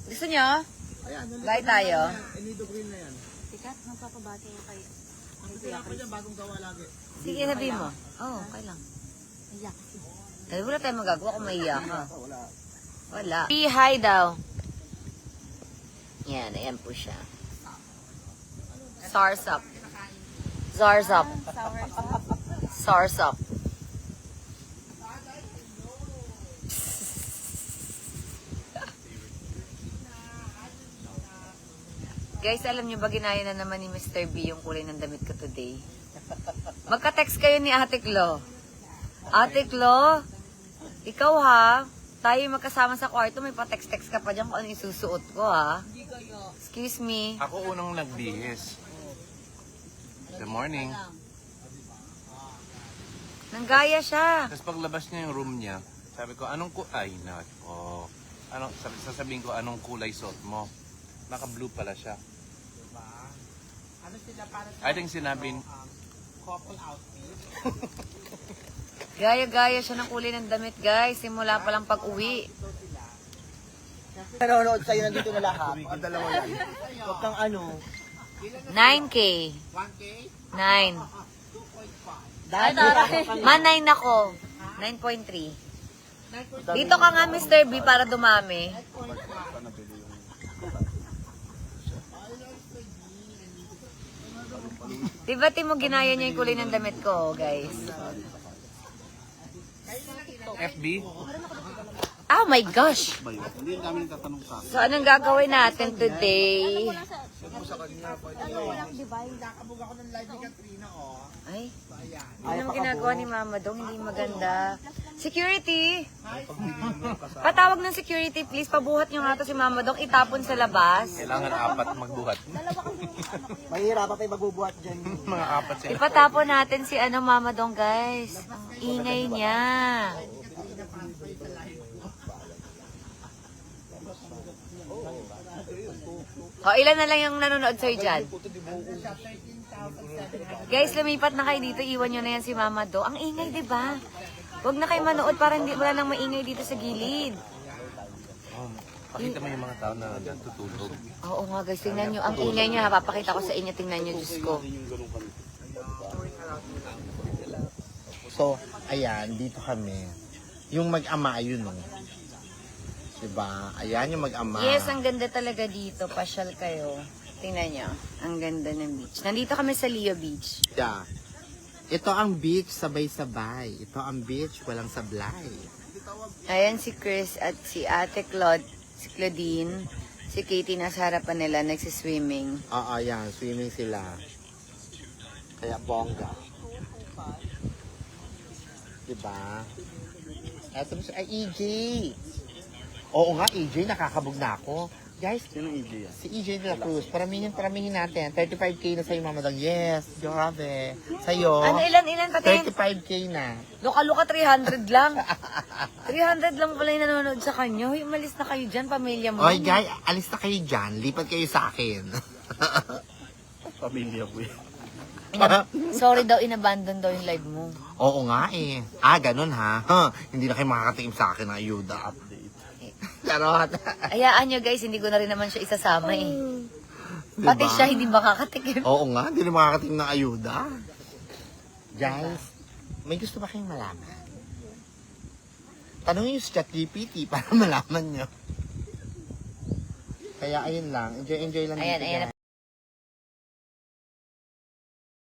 Gusto nyo? Ayan, Bye tayo. Enido green na yan. Tikat, magpapabati ko kay Kaya pa dyan, bagong gawa lagi. Sige, sabihin mo. Oo, okay lang. Iyak. Dahil wala tayong magagawa kung maiyak ka. Wala. Wala. Hi daw. Yan, ayan po siya. Sarsap. Zarzap. Sarsap. Guys, alam niyo ba ginaya na naman ni Mr. B yung kulay ng damit ko today? Magka-text kayo ni Ate Klo. Ate Klo, ikaw ha, tayo magkasama sa kwarto, may pa-text-text ka pa dyan kung ano isusuot ko ha. Excuse me. Ako unang nagbihis. Good morning. Nanggaya siya. Tapos paglabas niya yung room niya, sabi ko, anong kulay? Sasabihin ko, anong kulay suot mo? Naka-blue pala siya. Ano sila para I think sinabing, couple outfit? Gaya-gaya siya ng kulay ng damit, guys. Simula pa lang pag-uwi. Nanonood sa'yo, nandito na lahat. Ang dalawa yan. Huwag kang ano. 9K. 1K? 9. Dahil Man 9 ako. 9.3. Dito ka nga, Mr. B, para dumami. Diba, Timo, ginaya niya yung kulay ng damit ko, guys? FB? Oh my gosh! Hindi namin nagtatanong sa So, anong gagawin natin today? Walang divide. Nakabog ako ng live ni Katrina, oh. Ay, anong ginagawa ni Mama Dong? Hindi maganda. Security! Patawag ng security, please. Pabuhat nyo nga to si Mama Dong. Itapon sa labas. Kailangan 4 magbuhat. Mahirap pa magbubuhat dyan. Mga 4 sila. Ipatapon natin si Mama Dong, guys. Ang ingay niya. O, ilan na lang yung nanonood sa'yo dyan? Guys, lumipat na kayo dito. Iwan nyo na yan si Mama Do. Ang ingay, di ba? Huwag na kayo manood para hindi wala nang maingay dito sa gilid. Pakita mo yung mga tao na natutulog. Oo nga, guys. Tingnan nyo. Ang ingay nyo, ha. Papakita ko sa inyo. Tingnan nyo, Diyos ko. So, ayan, dito kami. Yung mag-ama, yun, no? Diba? Ayan yung mag-ama. Yes, ang ganda talaga dito. Pasyal kayo. Tingnan nyo. Ang ganda ng beach. Nandito kami sa Leo Beach. Yeah. Ito ang beach, sabay-sabay. Ito ang beach, walang sablay. Ayan si Chris at si Ate Claude, si Claudine, si Katie nasa harapan nila, nagsiswimming. Oo, yan. Swimming sila. Kaya bongga. Diba? Eto mo siya. Ay, EJ! Oo nga, EJ, nakakabog na ako. Guys, Sino EJ yan? si EJ de la Cruz, paramihin natin. 35K na sa'yo, Mama Dong. Yes, grabe. Sa'yo, Ano, ilan pati? 35K na. Luka-luka 300 lang. 300 lang pala yung nanonood sa kanya. Hoy, umalis na kayo dyan, pamilya mo. Oy, guys, alis na kayo dyan. Lipat kayo sa akin. Pamilya ko yan. Sorry daw, inabandon daw yung live mo. Oo nga eh. Ganun ha. Hindi na kayo makakatingin sa akin ng ayuda. Update. Charot. Hayaan nyo guys, hindi ko na rin naman siya isasama eh. Pati Diba? siya hindi makakatikim. Oo nga, hindi na makakatingin ng ayuda. Guys, may gusto ba kayong malaman? Tanongin nyo sa ChatGPT para malaman nyo. Kaya ayun lang. Enjoy lang Ayan, dito, ayan. guys.